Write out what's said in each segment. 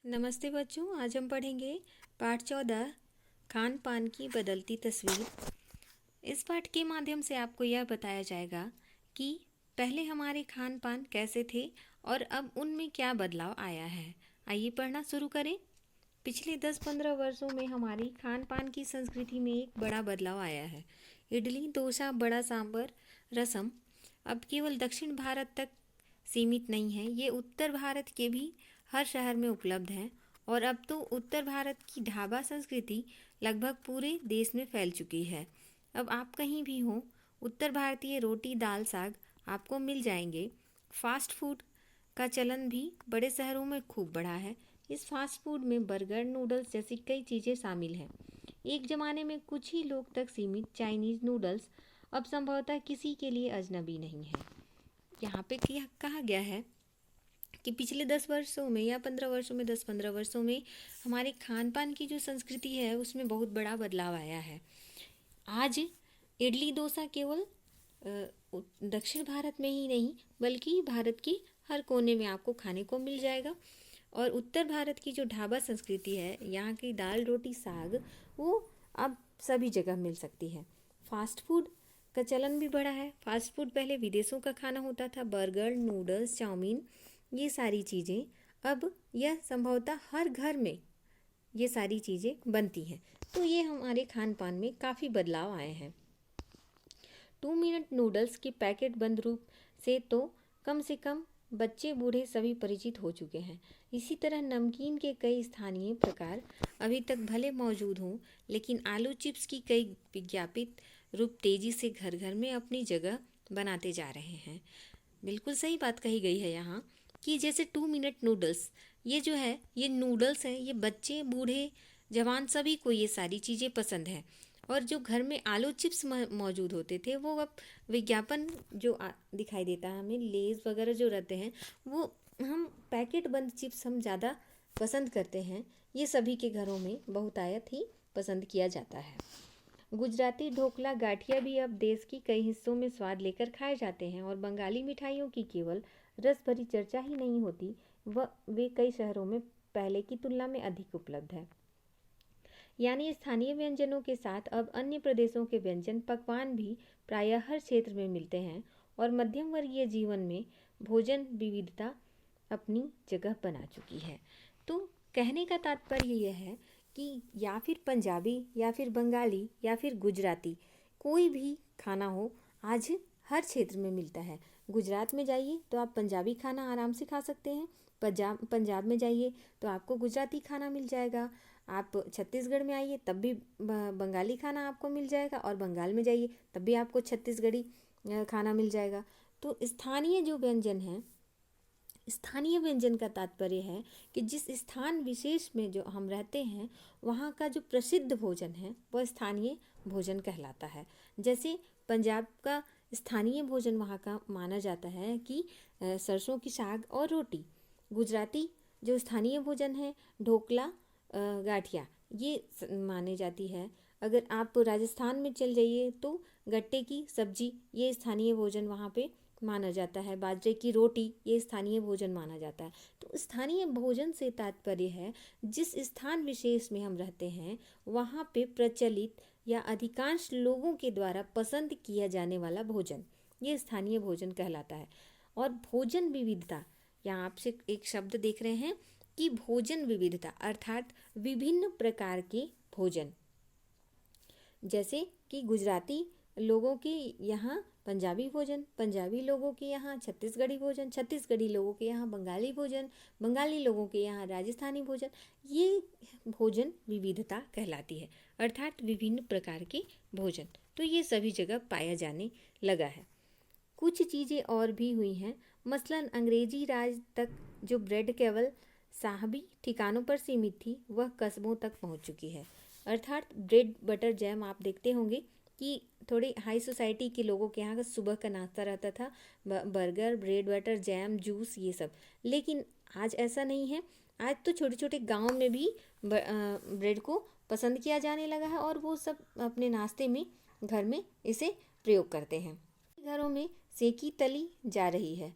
नमस्ते बच्चों, आज हम पढ़ेंगे पाठ 14 खान पान की बदलती तस्वीर। इस पाठ के माध्यम से आपको यह बताया जाएगा कि पहले हमारे खान पान कैसे थे और अब उनमें क्या बदलाव आया है। आइए पढ़ना शुरू करें। पिछले 10-15 वर्षों में हमारी खान पान की संस्कृति में एक बड़ा बदलाव आया है। इडली, डोसा, बड़ा सांभर, रसम अब केवल दक्षिण भारत तक सीमित नहीं है, ये उत्तर भारत के भी हर शहर में उपलब्ध है। और अब तो उत्तर भारत की ढाबा संस्कृति लगभग पूरे देश में फैल चुकी है। अब आप कहीं भी हो, उत्तर भारतीय रोटी दाल साग आपको मिल जाएंगे। फास्ट फूड का चलन भी बड़े शहरों में खूब बढ़ा है। इस फास्ट फूड में बर्गर, नूडल्स जैसी कई चीज़ें शामिल हैं। एक ज़माने में कुछ ही लोग तक सीमित चाइनीज़ नूडल्स अब संभवतः किसी के लिए अजनबी नहीं है। यहाँ पे कहा गया है कि पिछले 10 वर्षों में या 15 वर्षों में 10-15 वर्षों में हमारे खान पान की जो संस्कृति है उसमें बहुत बड़ा बदलाव आया है। आज इडली डोसा केवल दक्षिण भारत में ही नहीं बल्कि भारत की हर कोने में आपको खाने को मिल जाएगा। और उत्तर भारत की जो ढाबा संस्कृति है, यहाँ की दाल रोटी साग, वो अब सभी जगह मिल सकती है। फास्ट फूड का चलन भी बढ़ा है। फास्ट फूड पहले विदेशों का खाना होता था, बर्गर, नूडल्स, चाउमीन, ये सारी चीज़ें अब यह संभवतः हर घर में ये सारी चीज़ें बनती हैं। तो ये हमारे खान पान में काफ़ी बदलाव आए हैं। 2 मिनट नूडल्स के पैकेट बंद रूप से कम बच्चे बूढ़े सभी परिचित हो चुके हैं। इसी तरह नमकीन के कई स्थानीय प्रकार अभी तक भले मौजूद हों, लेकिन आलू चिप्स की कई विज्ञापित रूप तेज़ी से घर घर में अपनी जगह बनाते जा रहे हैं। बिल्कुल सही बात कही गई है यहाँ कि जैसे 2 मिनट नूडल्स, ये जो है ये नूडल्स है, ये बच्चे बूढ़े जवान सभी को ये सारी चीज़ें पसंद है। और जो घर में आलू चिप्स मौजूद होते थे वो अब विज्ञापन जो दिखाई देता है हमें, लेज वगैरह जो रहते हैं वो हम पैकेट बंद चिप्स हम ज़्यादा पसंद करते हैं। ये सभी के घरों में बहुतायत ही पसंद किया जाता है। गुजराती ढोकला गाठिया भी अब देश की कई हिस्सों में स्वाद लेकर खाए जाते हैं। और बंगाली मिठाइयों की केवल रस भरी चर्चा ही नहीं होती, वे कई शहरों में पहले की तुलना में अधिक उपलब्ध है। यानी स्थानीय व्यंजनों के साथ अब अन्य प्रदेशों के व्यंजन पकवान भी प्रायः हर क्षेत्र में मिलते हैं। और मध्यम वर्गीय जीवन में भोजन विविधता अपनी जगह बना चुकी है। तो कहने का तात्पर्य यह है कि या फिर पंजाबी या फिर बंगाली या फिर गुजराती कोई भी खाना हो, आज हर क्षेत्र में मिलता है। गुजरात में जाइए तो आप पंजाबी खाना आराम से खा सकते हैं। पंजाब में जाइए तो आपको गुजराती खाना मिल जाएगा। आप छत्तीसगढ़ में आइए तब भी बंगाली खाना आपको मिल जाएगा। और बंगाल में जाइए तब भी आपको छत्तीसगढ़ी खाना मिल जाएगा। तो स्थानीय जो व्यंजन है, स्थानीय व्यंजन का तात्पर्य है कि जिस स्थान विशेष में जो हम रहते हैं वहाँ का जो प्रसिद्ध भोजन है वह स्थानीय भोजन कहलाता है। जैसे पंजाब का स्थानीय भोजन वहाँ का माना जाता है कि सरसों की साग और रोटी। गुजराती जो स्थानीय भोजन है, ढोकला, गाठिया, ये माने जाती है। अगर आप राजस्थान में चल जाइए तो गट्टे की सब्जी, ये स्थानीय भोजन वहाँ पे माना जाता है। बाजरे की रोटी, ये स्थानीय भोजन माना जाता है। तो स्थानीय भोजन से तात्पर्य है जिस स्थान विशेष में हम रहते हैं वहाँ पे प्रचलित या अधिकांश लोगों के द्वारा पसंद किया जाने वाला भोजन, ये स्थानीय भोजन कहलाता है। और भोजन विविधता, यहाँ आपसे एक शब्द देख रहे हैं कि भोजन विविधता अर्थात विभिन्न प्रकार के भोजन। जैसे कि गुजराती लोगों के यहाँ पंजाबी भोजन, पंजाबी लोगों के यहाँ छत्तीसगढ़ी भोजन, छत्तीसगढ़ी लोगों के यहाँ बंगाली भोजन, बंगाली लोगों के यहाँ राजस्थानी भोजन, ये भोजन विविधता कहलाती है अर्थात विभिन्न प्रकार के भोजन। तो ये सभी जगह पाया जाने लगा है। कुछ चीज़ें और भी हुई हैं, मसलन अंग्रेजी राज तक जो ब्रेड केवल साहबी ठिकानों पर सीमित थी वह कस्बों तक पहुंच चुकी है। अर्थात ब्रेड बटर जैम, आप देखते होंगे कि थोड़ी हाई सोसाइटी के लोगों के यहाँ का सुबह का नाश्ता रहता था burger, bread butter, jam, juice, ये सब। लेकिन आज ऐसा नहीं है। आज तो छोटे छोटे गांव में भी ब्रेड को पसंद किया जाने लगा है और वो सब अपने नाश्ते में घर में इसे प्रयोग करते हैं। घरों में सेकी तली जा रही है।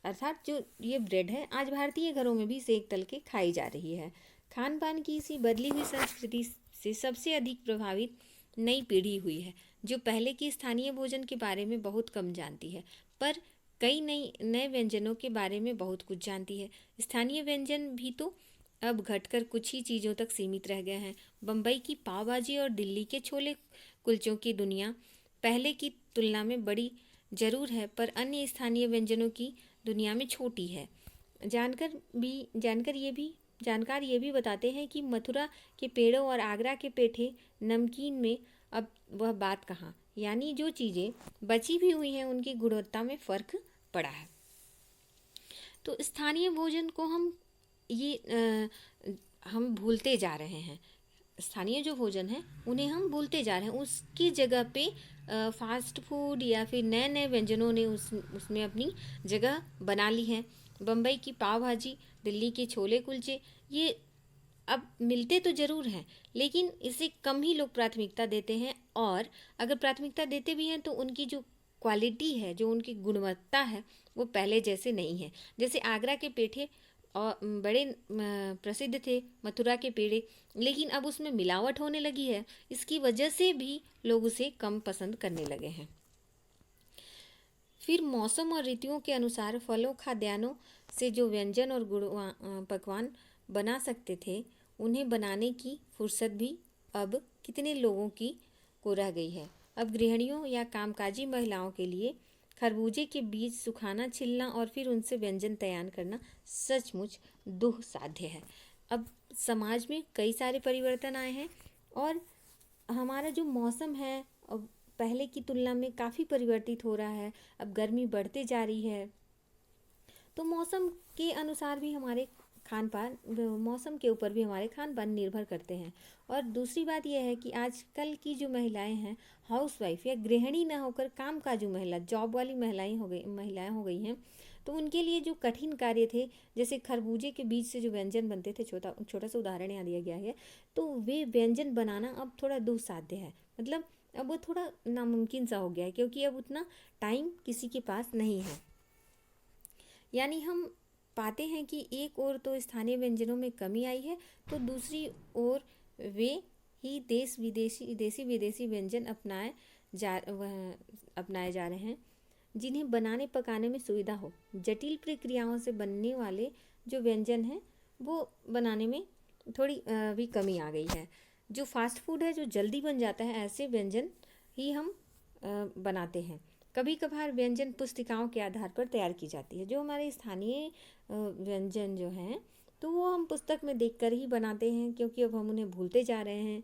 अर्थात जो ये ब्रेड है आज भारतीय घरों में भी सेक तल के खाई जा रही है। खान पान की इसी बदली हुई संस्कृति से सबसे अधिक प्रभावित नई पीढ़ी हुई है, जो पहले की स्थानीय भोजन के बारे में बहुत कम जानती है, पर कई नए व्यंजनों के बारे में बहुत कुछ जानती है। स्थानीय व्यंजन भी तो अब घटकर कुछ ही चीज़ों तक सीमित रह गए हैं। बम्बई की पाव भाजी और दिल्ली के छोले कुलचों की दुनिया पहले की तुलना में बड़ी जरूर है, पर अन्य स्थानीय व्यंजनों की दुनिया में छोटी है। जानकार ये भी बताते हैं कि मथुरा के पेड़ों और आगरा के पेठे नमकीन में अब वह बात कहाँ, यानी जो चीज़ें बची भी हुई हैं उनकी गुणवत्ता में फ़र्क पड़ा है। तो स्थानीय भोजन को हम भूलते जा रहे हैं। स्थानीय जो भोजन है उन्हें हम भूलते जा रहे हैं। उसकी जगह पे फास्ट फूड या फिर नए नए व्यंजनों ने उसमें अपनी जगह बना ली है। बम्बई की पाव भाजी, दिल्ली के छोले कुलचे, ये अब मिलते तो ज़रूर हैं, लेकिन इसे कम ही लोग प्राथमिकता देते हैं, और अगर प्राथमिकता देते भी हैं तो उनकी जो क्वालिटी है, जो उनकी गुणवत्ता है, वो पहले जैसे नहीं है। जैसे आगरा के पेठे और बड़े प्रसिद्ध थे, मथुरा के पेड़े, लेकिन अब उसमें मिलावट होने लगी है। इसकी वजह से भी लोग उसे कम पसंद करने लगे हैं। फिर मौसम और ऋतुओं के अनुसार फलों, खाद्यान्नों से जो व्यंजन और पकवान बना सकते थे, उन्हें बनाने की फुर्सत भी अब कितने लोगों को रह गई है। अब गृहिणियों या कामकाजी महिलाओं के लिए खरबूजे के बीज सुखाना, छिलना और फिर उनसे व्यंजन तैयार करना सचमुच दुस्साध्य है। अब समाज में कई सारे परिवर्तन आए हैं, और हमारा जो मौसम है अब पहले की तुलना में काफ़ी परिवर्तित हो रहा है। अब गर्मी बढ़ते जा रही है, तो मौसम के अनुसार भी हमारे खान पान, मौसम के ऊपर भी हमारे खान पान निर्भर करते हैं। और दूसरी बात यह है कि आजकल की जो महिलाएं हैं, हाउसवाइफ या गृहिणी ना होकर कामकाजी महिला, जॉब वाली महिलाएं हो गई हैं, तो उनके लिए जो कठिन कार्य थे, जैसे खरबूजे के बीज से जो व्यंजन बनते थे, छोटा सा उदाहरण यहाँ दिया गया है, तो वे व्यंजन बनाना अब थोड़ा दुस्साध्य है। मतलब अब वो थोड़ा नामुमकिन सा हो गया है, क्योंकि अब उतना टाइम किसी के पास नहीं है। यानी हम पाते हैं कि एक ओर तो स्थानीय व्यंजनों में कमी आई है, तो दूसरी ओर वे ही देसी विदेशी व्यंजन अपनाए जा रहे हैं, जिन्हें बनाने पकाने में सुविधा हो। जटिल प्रक्रियाओं से बनने वाले जो व्यंजन हैं, वो बनाने में थोड़ी भी कमी आ गई है। जो फास्ट फूड है, जो जल्दी बन जाता है, ऐसे व्यंजन ही हम बनाते हैं। कभी कभार व्यंजन पुस्तिकाओं के आधार पर तैयार की जाती है। जो हमारे स्थानीय व्यंजन जो हैं, तो वो हम पुस्तक में देखकर ही बनाते हैं, क्योंकि अब हम उन्हें भूलते जा रहे हैं।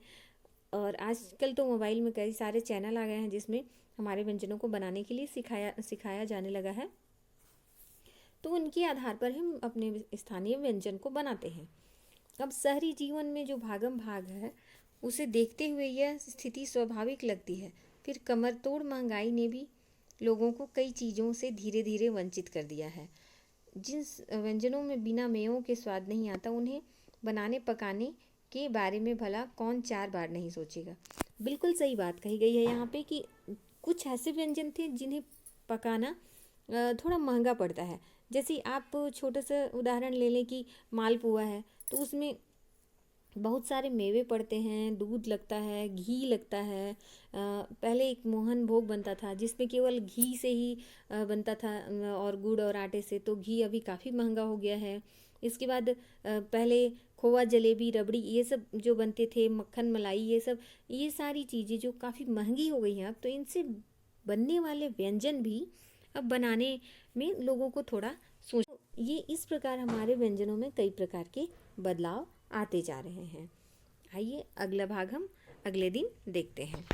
और आजकल तो मोबाइल में कई सारे चैनल आ गए हैं, जिसमें हमारे व्यंजनों को बनाने के लिए सिखाया जाने लगा है, तो उनके आधार पर हम अपने स्थानीय व्यंजन को बनाते हैं। अब शहरी जीवन में जो भागम भाग है, उसे देखते हुए यह स्थिति स्वाभाविक लगती है। फिर कमर तोड़ महंगाई ने भी लोगों को कई चीज़ों से धीरे धीरे वंचित कर दिया है। जिन व्यंजनों में बिना मेवों के स्वाद नहीं आता, उन्हें बनाने पकाने के बारे में भला कौन 4 बार नहीं सोचेगा। बिल्कुल सही बात कही गई है यहाँ पे कि कुछ ऐसे व्यंजन थे जिन्हें पकाना थोड़ा महंगा पड़ता है। जैसे आप छोटा सा उदाहरण ले लें कि मालपुआ है, तो उसमें बहुत सारे मेवे पड़ते हैं, दूध लगता है, घी लगता है। पहले एक मोहन भोग बनता था, जिसमें केवल घी से ही बनता था, और गुड़ और आटे से। तो घी अभी काफ़ी महंगा हो गया है। इसके बाद पहले खोवा, जलेबी, रबड़ी, ये सब जो बनते थे, मक्खन, मलाई, ये सारी चीज़ें जो काफ़ी महंगी हो गई हैं अब, तो इनसे बनने वाले व्यंजन भी अब बनाने में लोगों को थोड़ा ये इस प्रकार हमारे व्यंजनों में कई प्रकार के बदलाव आते जा रहे हैं। आइए अगला भाग हम अगले दिन देखते हैं।